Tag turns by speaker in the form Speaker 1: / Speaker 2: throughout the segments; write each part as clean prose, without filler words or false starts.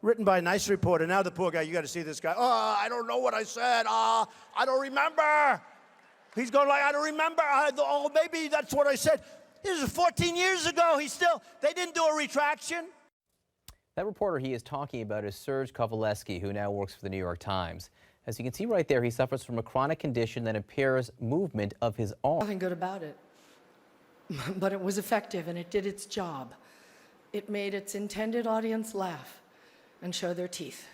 Speaker 1: Written by a nice reporter. Now the poor guy, you got to see this guy. Oh, I don't know what I said. I don't remember. He's going like, I don't remember. Oh, maybe that's what I said. This is 14 years ago. They didn't do a retraction.
Speaker 2: That reporter he is talking about is Serge Kovaleski, who now works for the New York Times. As you can see right there, he suffers from a chronic condition that impairs movement of his arm.
Speaker 3: Nothing good about it, but it was effective and it did its job. It made its intended audience laugh and show their teeth.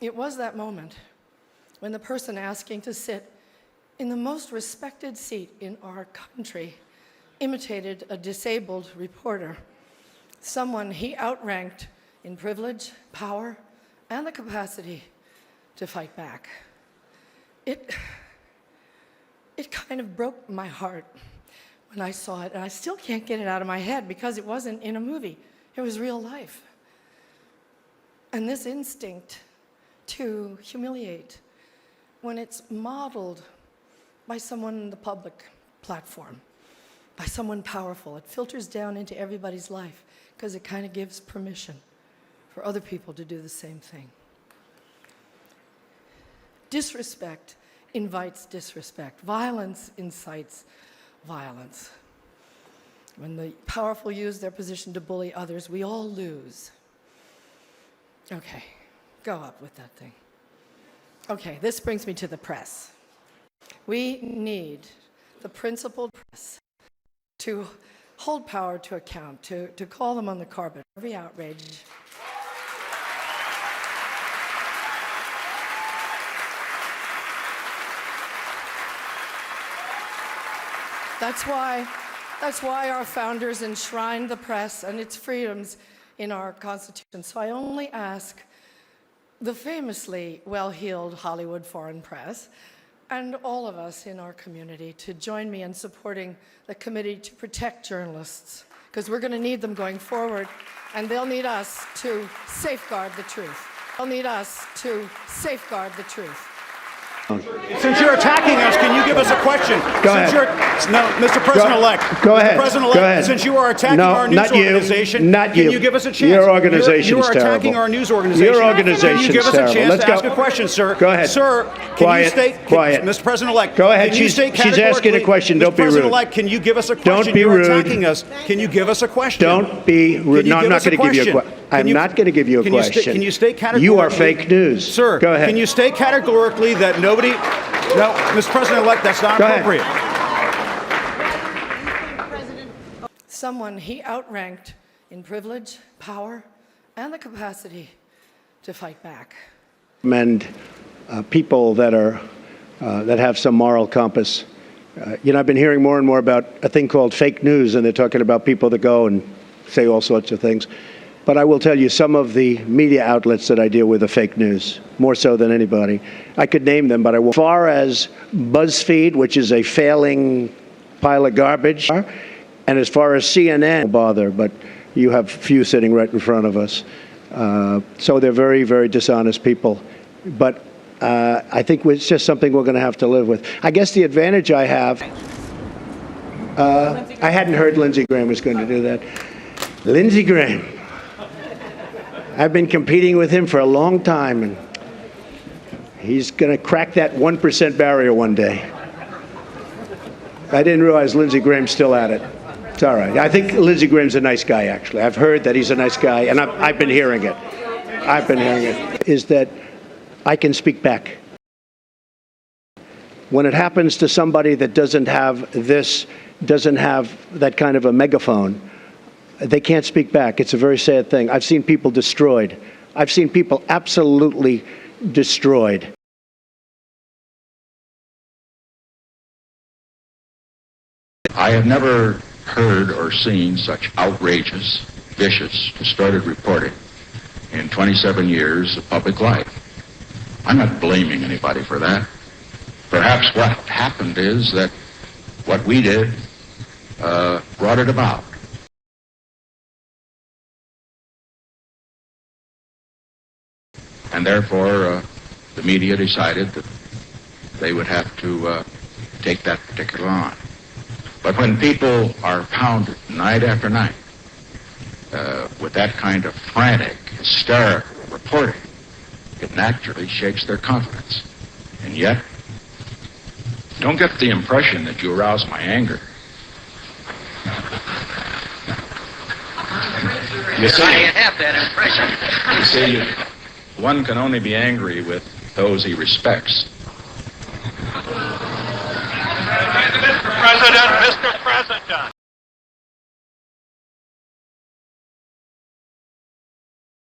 Speaker 3: It was that moment when the person asking to sit in the most respected seat in our country imitated a disabled reporter, someone he outranked in privilege, power, and the capacity to fight back. It kind of broke my heart when I saw it, and I still can't get it out of my head because it wasn't in a movie. It was real life. And this instinct to humiliate, when it's modeled by someone in the public platform, by someone powerful, it filters down into everybody's life because it kind of gives permission for other people to do the same thing. Disrespect invites disrespect. Violence incites violence. When the powerful use their position to bully others, we all lose. Okay, go up with that thing. Okay, this brings me to the press. We need the principled press to hold power to account, to call them on the carpet, every outrage. That's why our founders enshrined the press and its freedoms in our Constitution. So I only ask the famously well-heeled Hollywood foreign press and all of us in our community to join me in supporting the Committee to Protect Journalists, because we're going to need them going forward, and they'll need us to safeguard the truth. They'll need us to safeguard the truth.
Speaker 1: Since you're attacking us, can you give us a question?
Speaker 4: Go ahead.
Speaker 1: No, Mr. President-elect.
Speaker 4: Go ahead.
Speaker 1: President-elect,
Speaker 4: Go ahead.
Speaker 1: since you are attacking our news organization, can you give us a chance?
Speaker 4: Your organization is terrible.
Speaker 1: You are attacking our news organization.
Speaker 4: Your organization is terrible.
Speaker 1: Can you give us a chance to ask a question, sir?
Speaker 4: Go ahead.
Speaker 1: Sir, can you state, Mr. President-elect,
Speaker 4: go ahead.
Speaker 1: She's
Speaker 4: asking a question. Don't be rude.
Speaker 1: President-elect, can you give us a question?
Speaker 4: Don't be rude.
Speaker 1: You're attacking us. Can you give us a question?
Speaker 4: Don't be rude. No, I'm not going to give you a question. I'm not going to give you a question.
Speaker 1: Can you state categorically?
Speaker 4: You are fake news.
Speaker 1: Sir,
Speaker 4: go ahead.
Speaker 1: Can you state categorically that nobody... No, Mr. President-elect, that's not appropriate.
Speaker 3: Someone he outranked in privilege, power, and the capacity to fight back.
Speaker 4: And people that are that have some moral compass. You know, I've been hearing more and more about a thing called fake news, and they're talking about people that go and say all sorts of things. But I will tell you, some of the media outlets that I deal with are fake news, more so than anybody. I could name them, but I won't. As far as BuzzFeed, which is a failing pile of garbage, and as far as CNN, don't bother, but you have few sitting right in front of us. So they're very, very dishonest people. But I think it's just something we're going to have to live with. I guess the advantage I have, I hadn't heard Lindsey Graham was going to do that. Lindsey Graham. I've been competing with him for a long time, and he's going to crack that 1% barrier one day. I didn't realize Lindsey Graham's still at it. It's all right. I think Lindsey Graham's a nice guy, actually. I've heard that he's a nice guy, and I've been hearing it. I've been hearing it. Is that I can speak back. When it happens to somebody that doesn't have that kind of a megaphone, they can't speak back. It's a very sad thing. I've seen people destroyed. I've seen people absolutely destroyed.
Speaker 5: I have never heard or seen such outrageous, vicious, distorted reporting in 27 years of public life. I'm not blaming anybody for that. Perhaps what happened is that what we did brought it about. And therefore, the media decided that they would have to take that particular on. But when people are pounded night after night with that kind of frantic star reporting, it naturally shakes their confidence. And yet, don't get the impression that you arouse my anger. You see,
Speaker 6: I have that impression.
Speaker 5: You see, one can only be angry with those he respects.
Speaker 6: Mr. President, Mr. President.